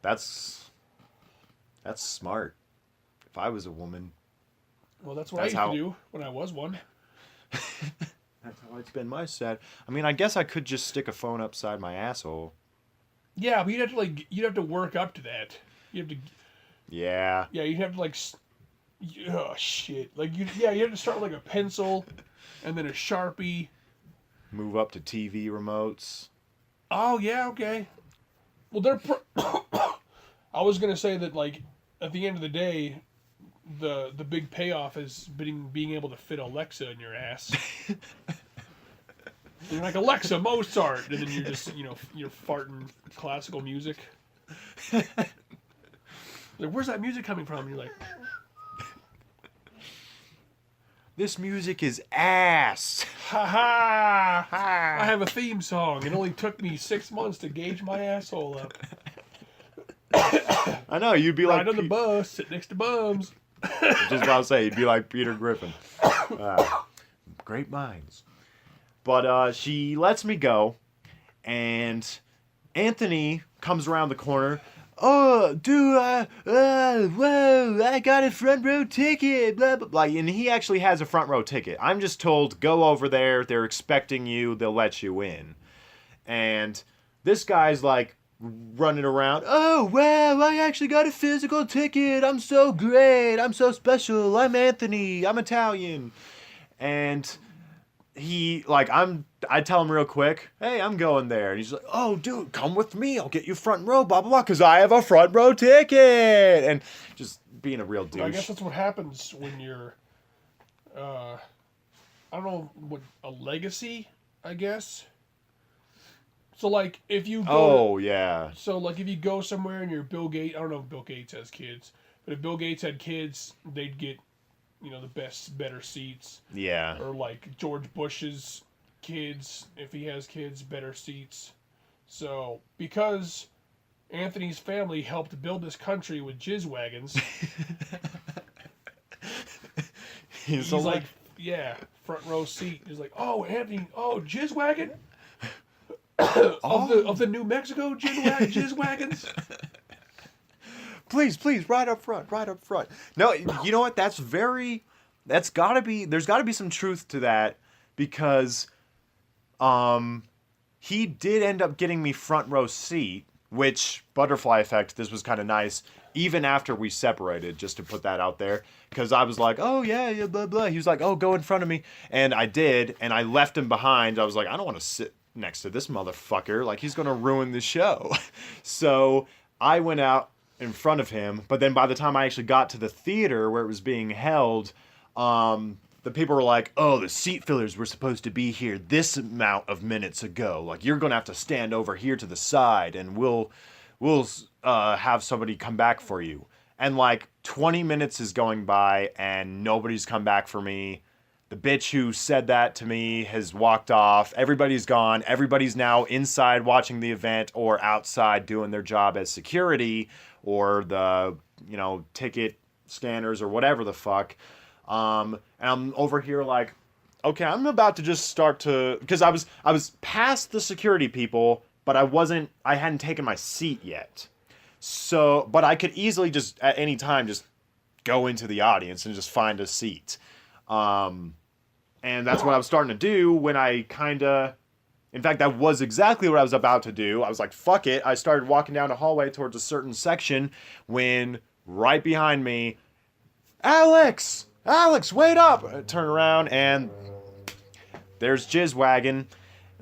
That's smart. If I was a woman, Well, that's what I that's used to how do when I was one. that's how I'd spend my set. I mean, I guess I could just stick a phone upside my asshole. Yeah, but you'd have to work up to that. You have to Yeah. yeah, you'd have to oh shit. You have to start with like a pencil and then a Sharpie. Move up to TV remotes. Oh yeah, okay. Well, I was gonna say that like at the end of the day, the big payoff is being able to fit Alexa in your ass. And you're like Alexa Mozart, and then you're just you're farting classical music. Like, where's that music coming from? And you're like, This music is ass. ha ha! I have a theme song. It only took me 6 months to gauge my asshole up. I know, you'd be like Ride on the bus, sit next to bums. just about to say, you'd be like Peter Griffin. Great minds. But she lets me go, and Anthony comes around the corner. Oh, dude, whoa, I got a front row ticket, blah, blah, blah. And he actually has a front row ticket. I'm just told, go over there, they're expecting you, they'll let you in. And this guy's like running around, oh, wow, I actually got a physical ticket, I'm so great, I'm so special, I'm Anthony, I'm Italian. And I tell him real quick, hey, I'm going there. And he's like, oh, dude, come with me. I'll get you front row, blah, blah, blah, because I have a front row ticket. And just being a real douche. I guess that's what happens when you're, I don't know, what, a legacy, I guess. So, like, if you go... Oh, yeah. So, like, if you go somewhere and you're Bill Gates... I don't know if Bill Gates has kids, but if Bill Gates had kids, they'd get, the better seats. Yeah. Or, like, George Bush's kids, if he has kids, better seats. So, because Anthony's family helped build this country with jizz wagons, he's like, yeah, front row seat. He's like, oh, Anthony, oh, jizz wagon? Of the New Mexico jizz wagons? Please, ride up front. No, you know what? there's gotta be some truth to that, because he did end up getting me front row seat, which, butterfly effect, this was kind of nice, even after we separated, just to put that out there, because I was like, oh yeah, blah, blah. He was like, oh, go in front of me, and I did, and I left him behind. I was like, I don't want to sit next to this motherfucker, like, he's gonna ruin the show. So I went out in front of him, but then by the time I actually got to the theater where it was being held, the people were like, oh, the seat fillers were supposed to be here this amount of minutes ago. Like, you're going to have to stand over here to the side, and we'll have somebody come back for you. And, like, 20 minutes is going by, and nobody's come back for me. The bitch who said that to me has walked off. Everybody's gone. Everybody's now inside watching the event or outside doing their job as security or the, ticket scanners or whatever the fuck. And I'm over here like, okay, I'm about to just start to, because I was past the security people, but I hadn't taken my seat yet. So, but I could easily just at any time just go into the audience and just find a seat. And that's what I was starting to do when in fact, that was exactly what I was about to do. I was like, fuck it. I started walking down a hallway towards a certain section when right behind me, Alex, wait up! I turn around and there's Jizzwagon.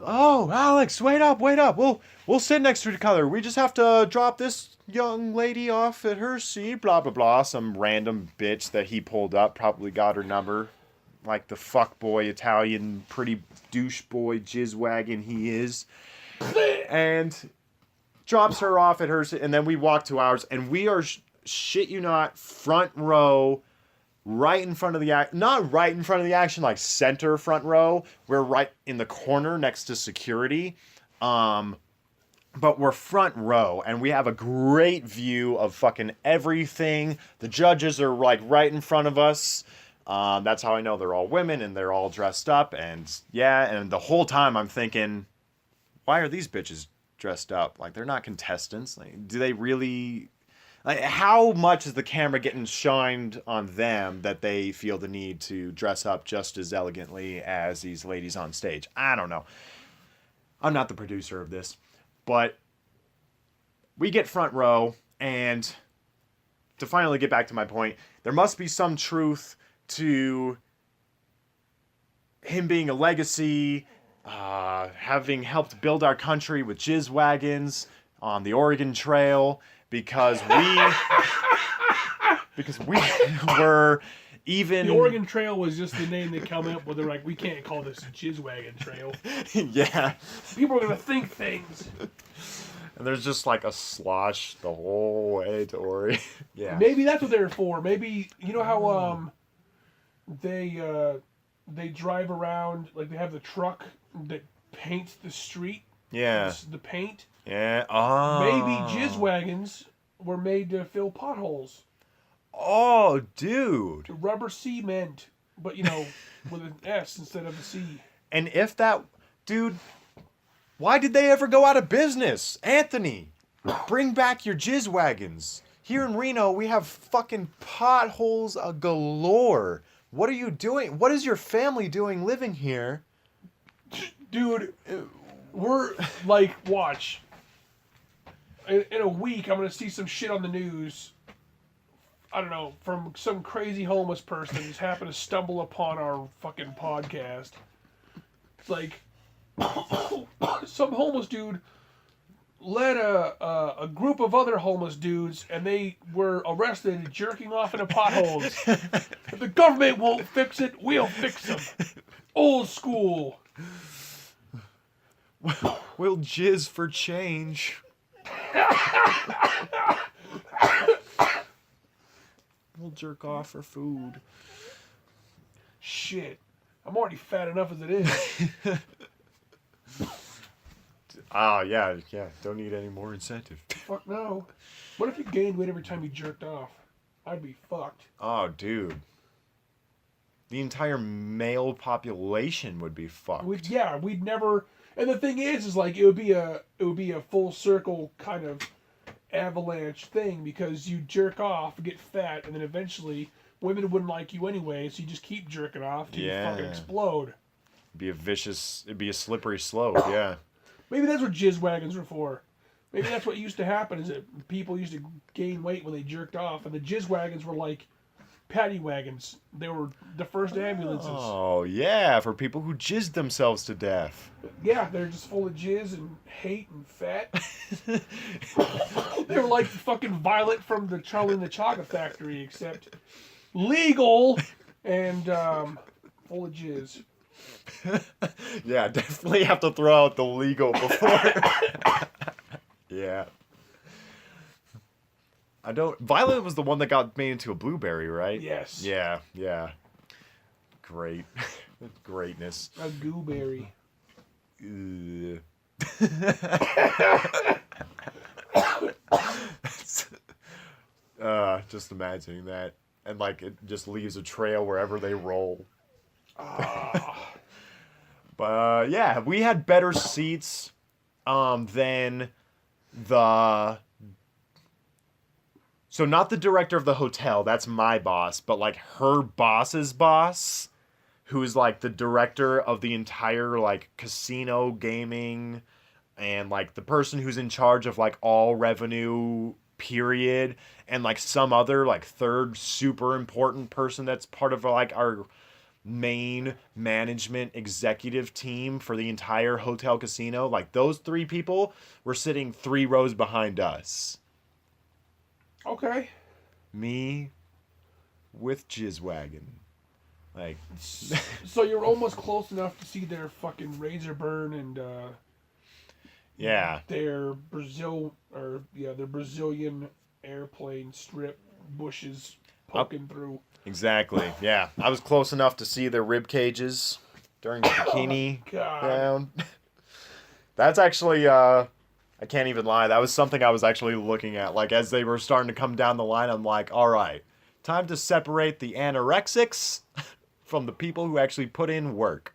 Oh, Alex, wait up. We'll sit next to each other. We just have to drop this young lady off at her seat, blah, blah, blah. Some random bitch that he pulled up probably got her number. Like the fuckboy Italian pretty douche boy Jizzwagon he is. And drops her off at her seat, and then we walk to ours, and we are, shit you not, front row, right in front of the not right in front of the action, like center front row. We're right in the corner next to security. But we're front row, and we have a great view of fucking everything. The judges are like right in front of us. That's how I know they're all women, and they're all dressed up, and yeah, and the whole time I'm thinking, why are these bitches dressed up. Like, they're not contestants. Like, do they really... Like, how much is the camera getting shined on them that they feel the need to dress up just as elegantly as these ladies on stage? I don't know. I'm not the producer of this. But we get front row, and to finally get back to my point, there must be some truth to him being a legacy, having helped build our country with jizz wagons on the Oregon Trail, because we were even... The Oregon Trail was just the name they come up with. They're like, we can't call this a jizz wagon trail. Yeah. People are going to think things. And there's just like a slosh the whole way to Oregon. Yeah. Maybe that's what they're for. Maybe, you know how they drive around, like they have the truck that paints the street? Yeah. The paint? Yeah. Oh. Maybe jizz wagons were made to fill potholes. Oh, dude. Rubber cement, but, you know, with an S instead of a C. And if that... Dude, why did they ever go out of business? Anthony, bring back your jizz wagons. Here in Reno, we have fucking potholes galore. What are you doing? What is your family doing living here? Dude, we're, like, watch. In a week, I'm going to see some shit on the news, I don't know, from some crazy homeless person who's happened to stumble upon our fucking podcast. It's like, some homeless dude led a group of other homeless dudes, and they were arrested jerking off in potholes. If the government won't fix it, we'll fix them. Old school. We'll jizz for change. We'll jerk off for food. Shit. I'm already fat enough as it is. Oh, yeah. Don't need any more incentive. Fuck no. What if you gained weight every time you jerked off? I'd be fucked. Oh, dude. The entire male population would be fucked. We'd never... And the thing is like, it would be a full circle kind of avalanche thing, because you jerk off, get fat, and then eventually women wouldn't like you anyway, so you just keep jerking off till you fucking explode. It'd be a slippery slope, yeah. Maybe that's what jizz wagons were for. Maybe that's what used to happen, is that people used to gain weight when they jerked off, and the jizz wagons were like paddy wagons. They were the first ambulances. Oh, yeah, for people who jizzed themselves to death. Yeah, they're just full of jizz and hate and fat. They were like fucking Violet from the Charlie and the Chocolate Factory, except legal and full of jizz. Yeah, definitely have to throw out the legal before. Yeah. Violet was the one that got made into a blueberry, right? Yes. Yeah. Great. Greatness. A gooberry. Ugh. Just imagining that. And, like, it just leaves a trail wherever they roll. But, yeah, we had better seats than the... So not the director of the hotel, that's my boss, but, like, her boss's boss, who is, like, the director of the entire, like, casino gaming, and, like, the person who's in charge of, like, all revenue, period, and, like, some other, like, third super important person that's part of, like, our main management executive team for the entire hotel casino. Like, those three people were sitting 3 rows behind us. Okay. Me with Jizzwagon. Like, so you're almost close enough to see their fucking razor burn and yeah, their their Brazilian airplane strip bushes poking through. Exactly. Yeah, I was close enough to see their rib cages during the bikini round. That's actually I can't even lie. That was something I was actually looking at. Like, as they were starting to come down the line, I'm like, all right, time to separate the anorexics from the people who actually put in work.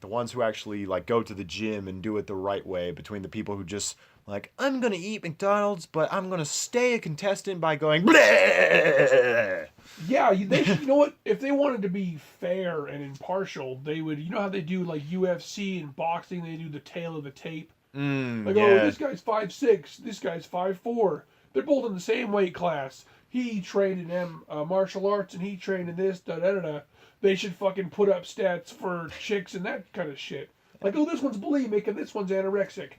the ones who actually like go to the gym and do it the right way, between the people who just like, I'm gonna eat McDonald's, but I'm gonna stay a contestant by going bleh. Yeah, they should, you know what? If they wanted to be fair and impartial, they would. You know how they do like UFC and boxing? They do the tail of the tape. Like, Yeah. oh, this guy's 5'6", this guy's 5'4". They're both in the same weight class. He trained in martial arts and he trained in this, da da da da. They should fucking put up stats for chicks and that kind of shit. Like, oh, this one's bulimic and this one's anorexic.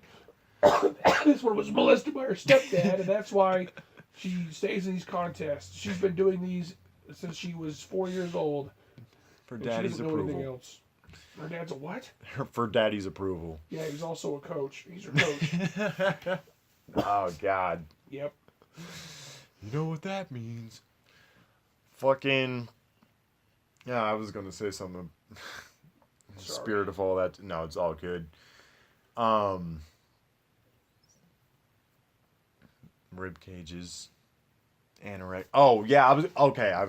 This one was molested by her stepdad, and that's why she stays in these contests. She's been doing these since she was 4 years old. For She daddy's doesn't know anything approval. else. Her dad's a what? For daddy's approval. Yeah, he's also a coach. He's her coach. Oh God. Yep. You know what that means? Fucking. Yeah, I was gonna say something. In the spirit of all that. No, it's all good. Rib cages. Anorexic. Oh yeah, I was okay. I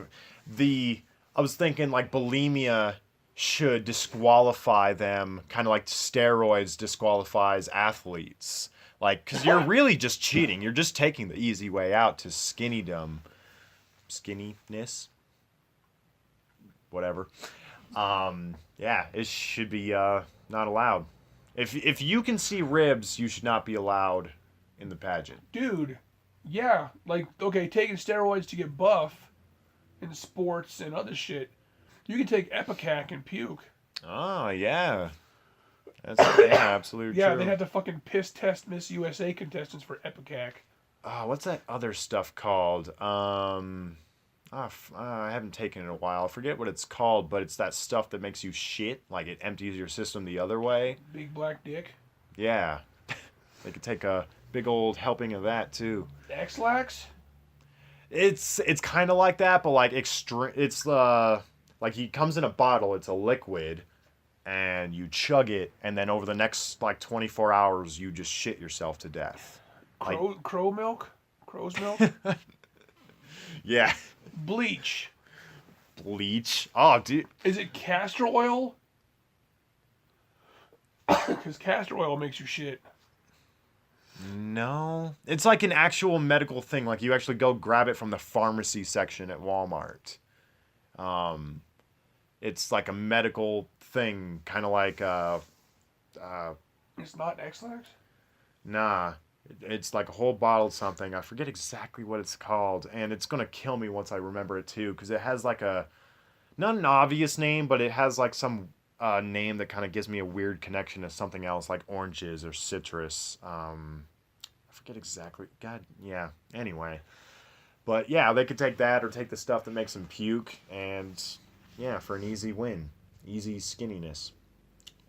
was thinking like bulimia should disqualify them, kind of like steroids disqualifies athletes. Like, because you're really just cheating. You're just taking the easy way out to skinniness. Whatever. Yeah, it should be not allowed. If you can see ribs, you should not be allowed in the pageant. Dude, yeah. Like, okay, taking steroids to get buff in sports and other shit. You can take Epicac and puke. Oh, yeah. That's absolutely Yeah, true. they had to fucking piss test Miss USA contestants for Epicac. Oh, what's that other stuff called? I haven't taken it in a while. I forget what it's called, but it's that stuff that makes you shit. Like, it empties your system the other way. Big black dick. Yeah. They could take a big old helping of that, too. X-Lax? It's kind of like that, but like extreme. It's like he comes in a bottle. It's a liquid, and you chug it, and then over the next like 24 hours, you just shit yourself to death. Crow milk? Crow's milk? Yeah. Bleach. Bleach. Oh, dude. Is it castor oil? Because castor oil makes you shit. No. It's like an actual medical thing. Like you actually go grab it from the pharmacy section at Walmart. It's like a medical thing, kind of like It's not X-Lax? nah. It's like a whole bottle of something. I forget exactly what it's called, and it's gonna kill me once I remember it too, because it has like a not an obvious name, but it has like some name that kind of gives me a weird connection to something else, like oranges or citrus. I forget exactly. God, yeah. Anyway, but yeah, they could take that or take the stuff that makes them puke, and yeah, for an easy win, easy skinniness.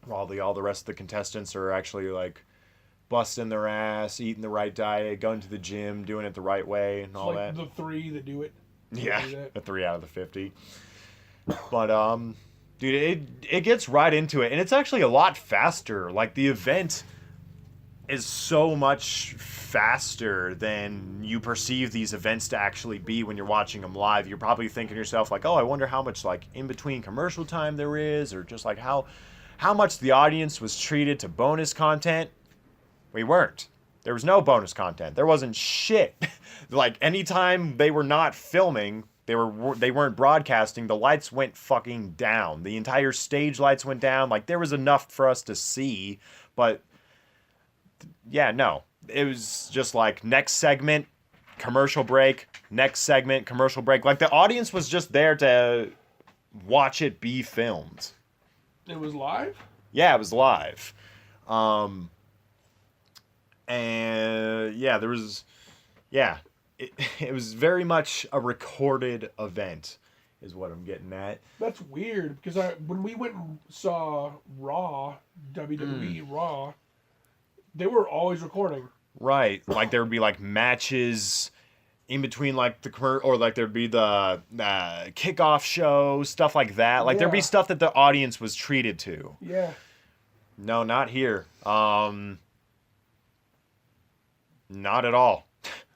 While all the rest of the contestants are actually like busting their ass, eating the right diet, going to the gym, doing it the right way, and all like that. the three that do it. Yeah, Do that. a 3 out of the 50. But dude, it gets right into it, and it's actually a lot faster. Like the event is so much faster than you perceive these events to actually be when you're watching them live. You're probably thinking to yourself like, oh, I wonder how much like in between commercial time there is, or just like how much the audience was treated to bonus content. We weren't. There was no bonus content. There wasn't shit. Like anytime they were not filming, they weren't broadcasting, the lights went fucking down. The entire stage lights went down. Like there was enough for us to see, but yeah, no. It was just like next segment, commercial break, next segment, commercial break. Like the audience was just there to watch it be filmed. It was live? Yeah, it was live. And yeah, there was, yeah, it was very much a recorded event, is what I'm getting at. That's weird because when we went and saw Raw, WWE Raw, they were always recording. Right, like there would be like matches in between like the or like there'd be the kickoff show, stuff like that. Like there'd be Yeah. stuff that the audience was treated to. Yeah. No, not here. Not at all.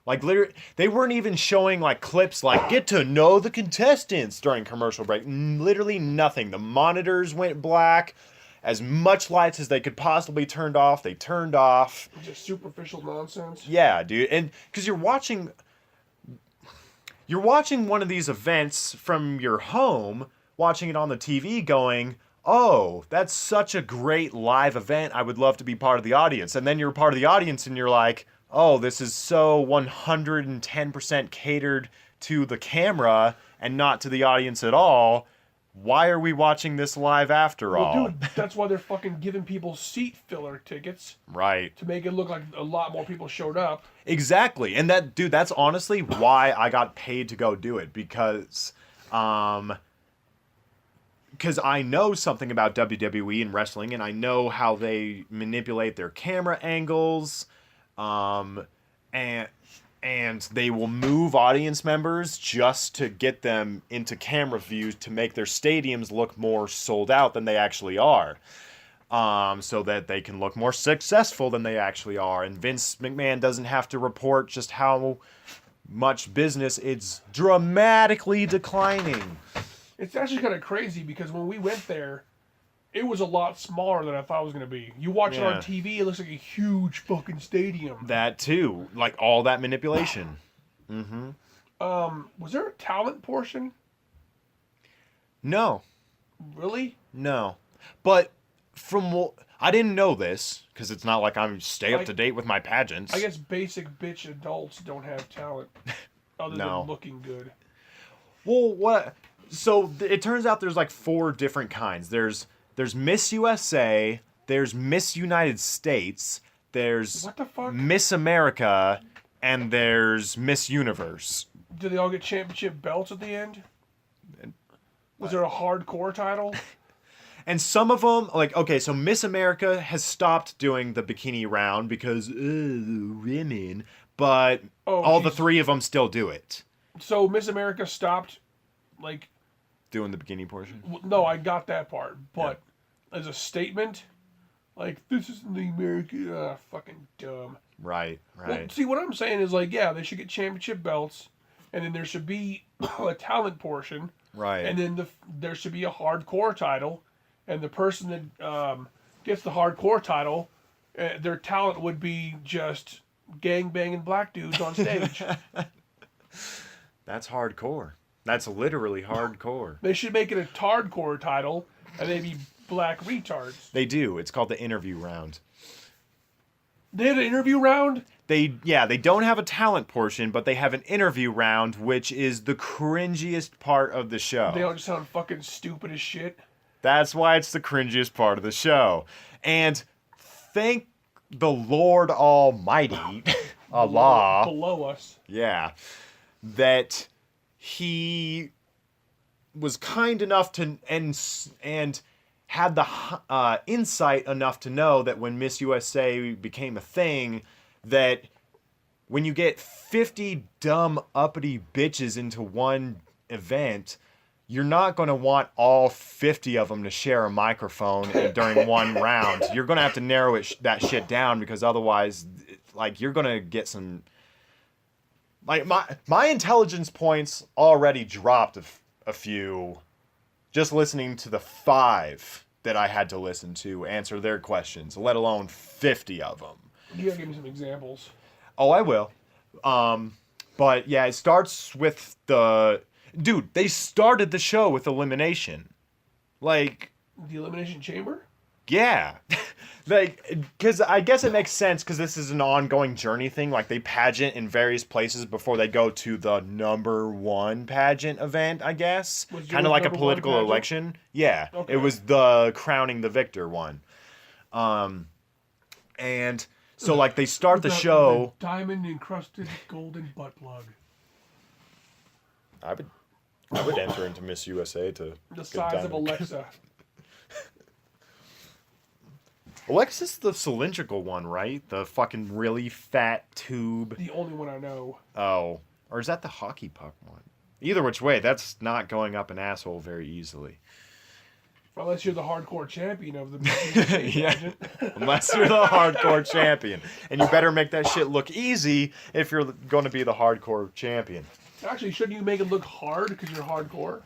Like literally, they weren't even showing like clips like get to know the contestants during commercial break. Literally nothing. The monitors went black. as much lights as they could possibly turn off. They turned off. Just superficial nonsense. Yeah, dude. And because you're watching one of these events from your home, watching it on the TV going, oh, that's such a great live event. I would love to be part of the audience. And then you're part of the audience and you're like, oh, this is so 110% catered to the camera and not to the audience at all. Why are we watching this live after all? Well, dude, that's why they're fucking giving people seat filler tickets. Right. To make it look like a lot more people showed up. Exactly. And that's honestly why I got paid to go do it, because I know something about WWE and wrestling, and I know how they manipulate their camera angles, and they will move audience members just to get them into camera views to make their stadiums look more sold out than they actually are, so that they can look more successful than they actually are. And Vince McMahon doesn't have to report just how much business it's dramatically declining. It's actually kind of crazy because when we went there, it was a lot smaller than I thought it was going to be. You watch it on TV, it looks like a huge fucking stadium. That too. Like all that manipulation. Mm-hmm. Was there a talent portion? No. Really? No. But I didn't know this, because it's not like I'm up to date with my pageants. I guess basic bitch adults don't have talent. Other than looking good. Well, what... So it turns out there's like 4 different kinds. There's Miss USA, there's Miss United States, there's what the fuck? Miss America, and there's Miss Universe. Do they all get championship belts at the end? Was there a hardcore title? And some of them, like, okay, so Miss America has stopped doing the bikini round because women, but all the 3 of them still do it. So Miss America stopped, like... Doing the bikini portion? No, I got that part. But as a statement, like, this isn't the American... fucking dumb. Right. Well, see, what I'm saying is, like, yeah, they should get championship belts, and then there should be a talent portion. Right. And then there should be a hardcore title, and the person that gets the hardcore title, their talent would be just gang-banging black dudes on stage. That's hardcore. That's literally hardcore. They should make it a tardcore title, and they'd be black retards. They do. It's called the interview round. They had an interview round? They don't have a talent portion, but they have an interview round, which is the cringiest part of the show. They all just sound fucking stupid as shit. That's why it's the cringiest part of the show. And thank the Lord Almighty, Allah. Below us. Yeah. That... he was kind enough to and had the insight enough to know that when Miss USA became a thing, that when you get 50 dumb uppity bitches into one event, you're not going to want all 50 of them to share a microphone during one round. You're going to have to narrow that shit down, because otherwise, like, you're going to get some... Like, my intelligence points already dropped a few just listening to the 5 that I had to listen to answer their questions, let alone 50 of them. You gotta give me some examples. Oh, I will. But yeah, it starts with dude, they started the show with elimination. Like... The Elimination Chamber? Yeah. Like, because I guess it makes sense, because this is an ongoing journey thing. Like, they pageant in various places before they go to the #1 pageant event, I guess. Kind of like a political election. Yeah. Okay. It was the crowning the victor one. And so, like, they start the show... The diamond-encrusted golden butt plug. I would enter into Miss USA to... The size of Alexa. Alexa's the cylindrical one, right? The fucking really fat tube. The only one I know. Oh. Or is that the hockey puck one? Either which way, that's not going up an asshole very easily. Unless you're the hardcore champion of the yeah. Unless you're the hardcore champion. And you better make that shit look easy if you're going to be the hardcore champion. Actually, shouldn't you make it look hard because you're hardcore?